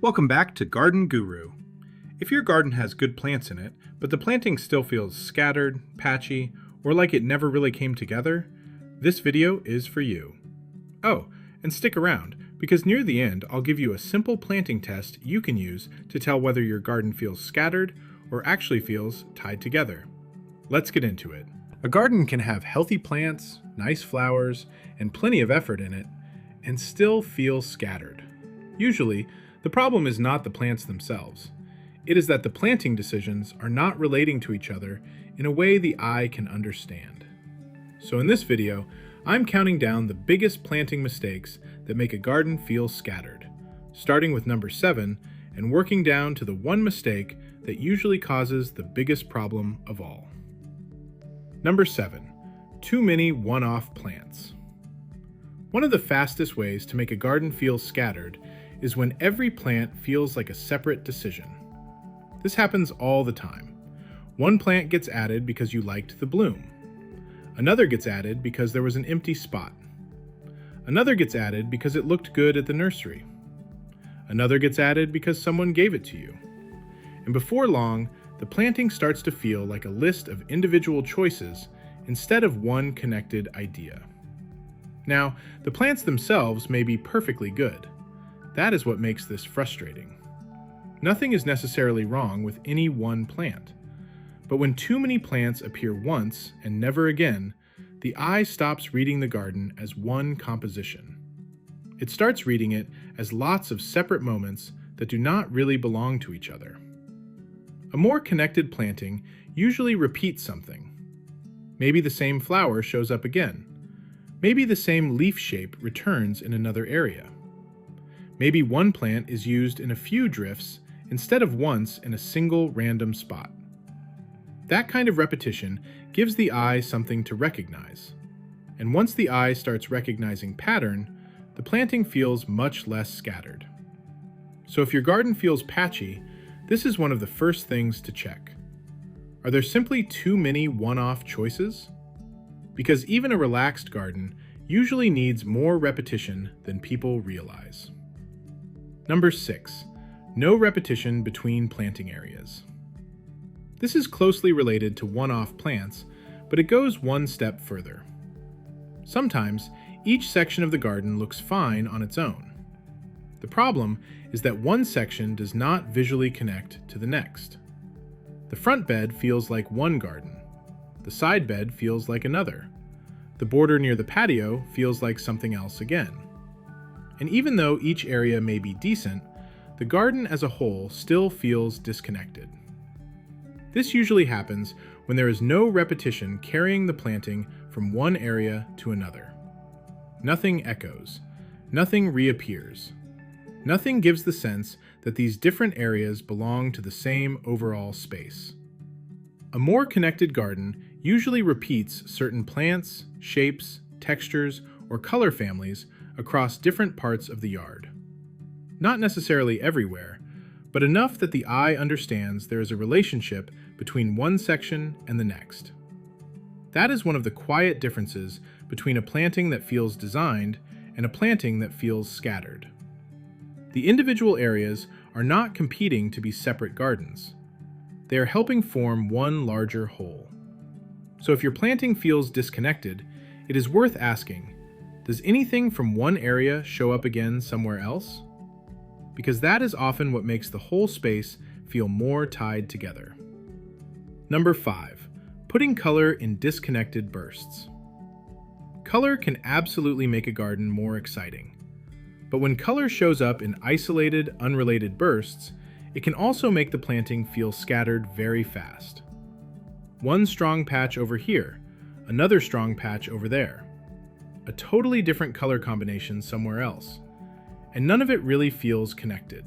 Welcome back to Garden Guru. If your garden has good plants in it, but the planting still feels scattered, patchy, or like it never really came together, this video is for you. Oh, and stick around, because near the end I'll give you a simple planting test you can use to tell whether your garden feels scattered or actually feels tied together. Let's get into it. A garden can have healthy plants, nice flowers, and plenty of effort in it, and still feel scattered. Usually, the problem is not the plants themselves. It is that the planting decisions are not relating to each other in a way the eye can understand. So in this video, I'm counting down the biggest planting mistakes that make a garden feel scattered, starting with number 7 and working down to the one mistake that usually causes the biggest problem of all. Number 7. Too many one-off plants. One of the fastest ways to make a garden feel scattered is when every plant feels like a separate decision. This happens all the time. One plant gets added because you liked the bloom. Another gets added because there was an empty spot. Another gets added because it looked good at the nursery. Another gets added because someone gave it to you. And before long, the planting starts to feel like a list of individual choices instead of one connected idea. Now, the plants themselves may be perfectly good. That is what makes this frustrating. Nothing is necessarily wrong with any one plant. But when too many plants appear once and never again, the eye stops reading the garden as one composition. It starts reading it as lots of separate moments that do not really belong to each other. A more connected planting usually repeats something. Maybe the same flower shows up again. Maybe the same leaf shape returns in another area. Maybe one plant is used in a few drifts instead of once in a single random spot. That kind of repetition gives the eye something to recognize. And once the eye starts recognizing pattern, the planting feels much less scattered. So if your garden feels patchy, this is one of the first things to check. Are there simply too many one-off choices? Because even a relaxed garden usually needs more repetition than people realize. Number 6. No repetition between planting areas. This is closely related to one-off plants, but it goes one step further. Sometimes, each section of the garden looks fine on its own. The problem is that one section does not visually connect to the next. The front bed feels like one garden. The side bed feels like another. The border near the patio feels like something else again. And even though each area may be decent, the garden as a whole still feels disconnected. This usually happens when there is no repetition carrying the planting from one area to another. Nothing echoes. Nothing reappears. Nothing gives the sense that these different areas belong to the same overall space. A more connected garden usually repeats certain plants, shapes, textures, or color families across different parts of the yard. Not necessarily everywhere, but enough that the eye understands there is a relationship between one section and the next. That is one of the quiet differences between a planting that feels designed and a planting that feels scattered. The individual areas are not competing to be separate gardens. They are helping form one larger whole. So if your planting feels disconnected, it is worth asking, does anything from one area show up again somewhere else? Because that is often what makes the whole space feel more tied together. Number 5. Putting color in disconnected bursts. Color can absolutely make a garden more exciting. But when color shows up in isolated, unrelated bursts, it can also make the planting feel scattered very fast. One strong patch over here, another strong patch over there. A totally different color combination somewhere else, and none of it really feels connected.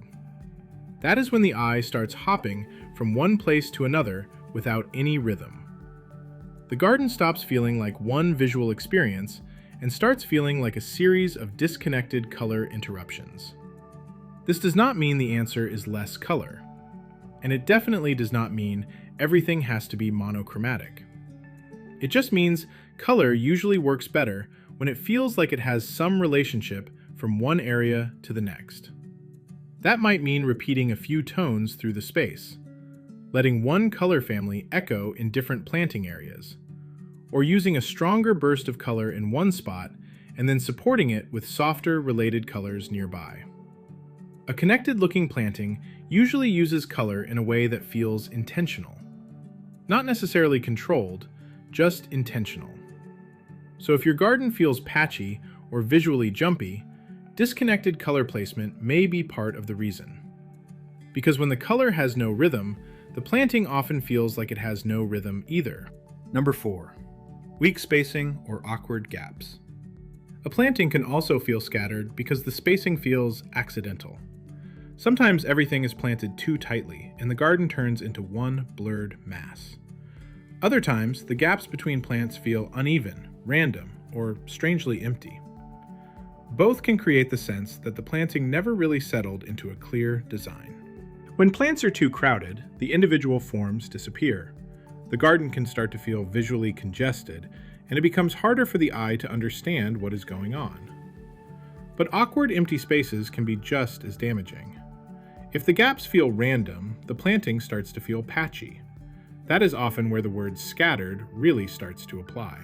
That is when the eye starts hopping from one place to another without any rhythm. The garden stops feeling like one visual experience and starts feeling like a series of disconnected color interruptions. This does not mean the answer is less color, and it definitely does not mean everything has to be monochromatic. It just means color usually works better when it feels like it has some relationship from one area to the next. That might mean repeating a few tones through the space, letting one color family echo in different planting areas, or using a stronger burst of color in one spot and then supporting it with softer related colors nearby. A connected-looking planting usually uses color in a way that feels intentional. Not necessarily controlled, just intentional. So if your garden feels patchy or visually jumpy, disconnected color placement may be part of the reason. Because when the color has no rhythm, the planting often feels like it has no rhythm either. Number 4. Weak spacing or awkward gaps. A planting can also feel scattered because the spacing feels accidental. Sometimes everything is planted too tightly and the garden turns into one blurred mass. Other times, the gaps between plants feel uneven, random, or strangely empty. Both can create the sense that the planting never really settled into a clear design. When plants are too crowded, the individual forms disappear. The garden can start to feel visually congested, and it becomes harder for the eye to understand what is going on. But awkward empty spaces can be just as damaging. If the gaps feel random, the planting starts to feel patchy. That is often where the word scattered really starts to apply.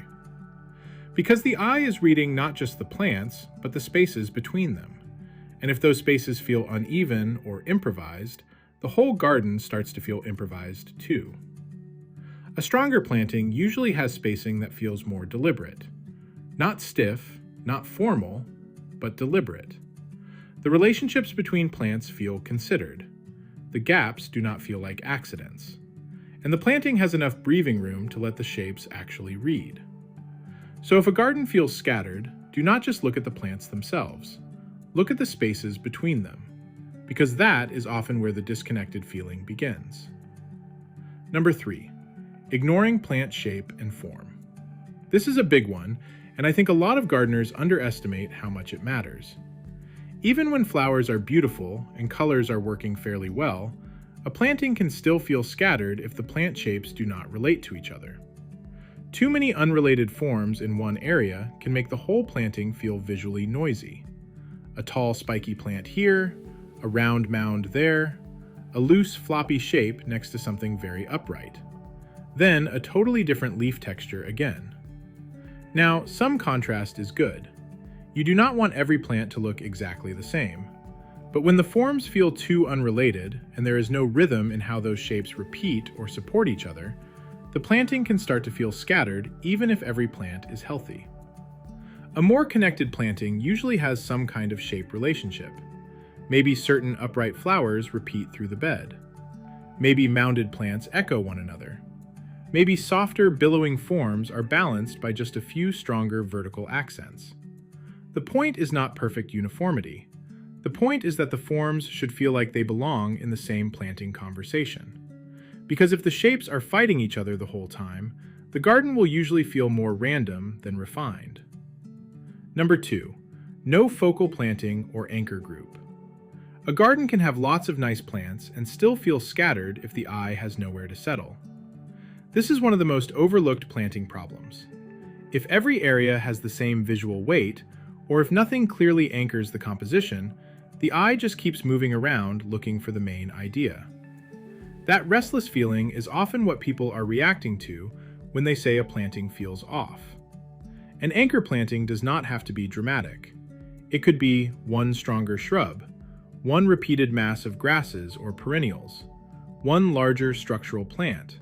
Because the eye is reading not just the plants, but the spaces between them. And if those spaces feel uneven or improvised, the whole garden starts to feel improvised too. A stronger planting usually has spacing that feels more deliberate. Not stiff, not formal, but deliberate. The relationships between plants feel considered. The gaps do not feel like accidents. And the planting has enough breathing room to let the shapes actually read. So if a garden feels scattered, do not just look at the plants themselves. Look at the spaces between them, because that is often where the disconnected feeling begins. Number 3, ignoring plant shape and form. This is a big one, and I think a lot of gardeners underestimate how much it matters. Even when flowers are beautiful and colors are working fairly well, a planting can still feel scattered if the plant shapes do not relate to each other. Too many unrelated forms in one area can make the whole planting feel visually noisy. A tall, spiky plant here, a round mound there, a loose, floppy shape next to something very upright. Then a totally different leaf texture again. Now, some contrast is good. You do not want every plant to look exactly the same. But when the forms feel too unrelated, and there is no rhythm in how those shapes repeat or support each other, the planting can start to feel scattered even if every plant is healthy. A more connected planting usually has some kind of shape relationship. Maybe certain upright flowers repeat through the bed. Maybe mounded plants echo one another. Maybe softer, billowing forms are balanced by just a few stronger vertical accents. The point is not perfect uniformity. The point is that the forms should feel like they belong in the same planting conversation. Because if the shapes are fighting each other the whole time, the garden will usually feel more random than refined. Number 2, no focal planting or anchor group. A garden can have lots of nice plants and still feel scattered if the eye has nowhere to settle. This is one of the most overlooked planting problems. If every area has the same visual weight, or if nothing clearly anchors the composition, the eye just keeps moving around looking for the main idea. That restless feeling is often what people are reacting to when they say a planting feels off. An anchor planting does not have to be dramatic. It could be one stronger shrub, one repeated mass of grasses or perennials, one larger structural plant,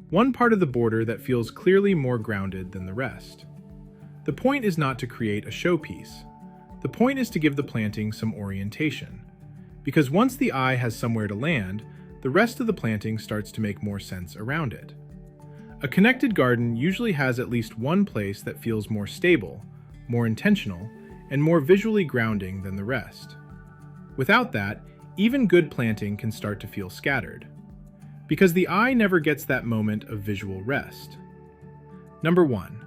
one part of the border that feels clearly more grounded than the rest. The point is not to create a showpiece. The point is to give the planting some orientation. Because once the eye has somewhere to land, the rest of the planting starts to make more sense around it. A connected garden usually has at least one place that feels more stable, more intentional, and more visually grounding than the rest. Without that, even good planting can start to feel scattered. Because the eye never gets that moment of visual rest. Number 1,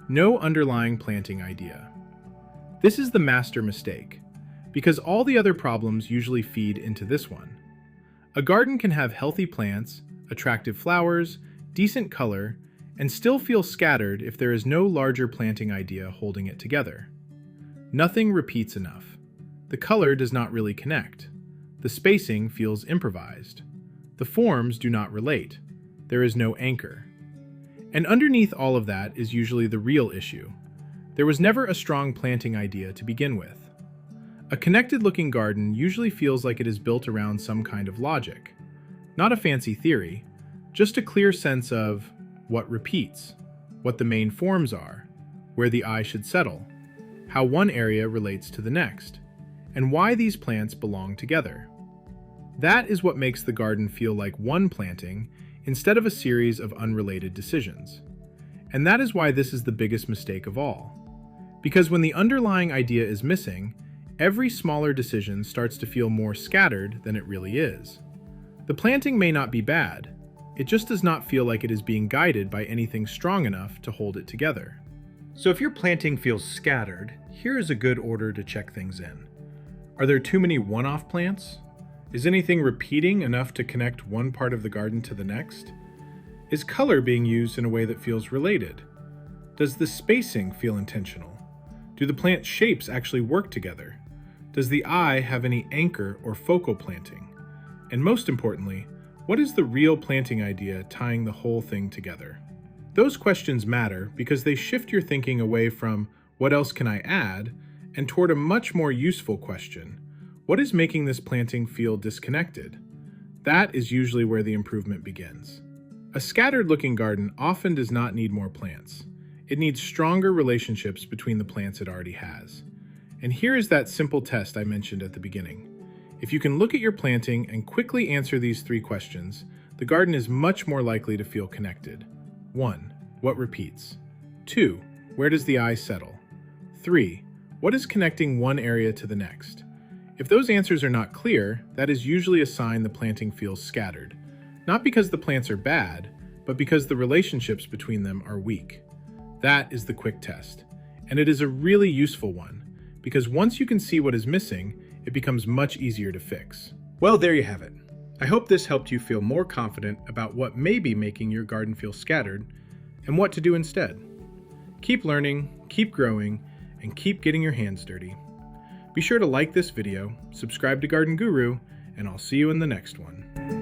no underlying planting idea. This is the master mistake, because all the other problems usually feed into this one. A garden can have healthy plants, attractive flowers, decent color, and still feel scattered if there is no larger planting idea holding it together. Nothing repeats enough. The color does not really connect. The spacing feels improvised. The forms do not relate. There is no anchor. And underneath all of that is usually the real issue. There was never a strong planting idea to begin with. A connected-looking garden usually feels like it is built around some kind of logic. Not a fancy theory, just a clear sense of what repeats, what the main forms are, where the eye should settle, how one area relates to the next, and why these plants belong together. That is what makes the garden feel like one planting instead of a series of unrelated decisions. And that is why this is the biggest mistake of all. Because when the underlying idea is missing, every smaller decision starts to feel more scattered than it really is. The planting may not be bad, it just does not feel like it is being guided by anything strong enough to hold it together. So if your planting feels scattered, here is a good order to check things in. Are there too many one-off plants? Is anything repeating enough to connect one part of the garden to the next? Is color being used in a way that feels related? Does the spacing feel intentional? Do the plant shapes actually work together? Does the eye have any anchor or focal planting? And most importantly, what is the real planting idea tying the whole thing together? Those questions matter because they shift your thinking away from what else can I add and toward a much more useful question. What is making this planting feel disconnected? That is usually where the improvement begins. A scattered-looking garden often does not need more plants. It needs stronger relationships between the plants it already has. And here is that simple test I mentioned at the beginning. If you can look at your planting and quickly answer these 3 questions, the garden is much more likely to feel connected. 1. What repeats? 2. Where does the eye settle? 3. What is connecting one area to the next? If those answers are not clear, that is usually a sign the planting feels scattered. Not because the plants are bad, but because the relationships between them are weak. That is the quick test. And it is a really useful one, because once you can see what is missing, it becomes much easier to fix. Well, there you have it. I hope this helped you feel more confident about what may be making your garden feel scattered and what to do instead. Keep learning, keep growing, and keep getting your hands dirty. Be sure to like this video, subscribe to Garden Guru, and I'll see you in the next one.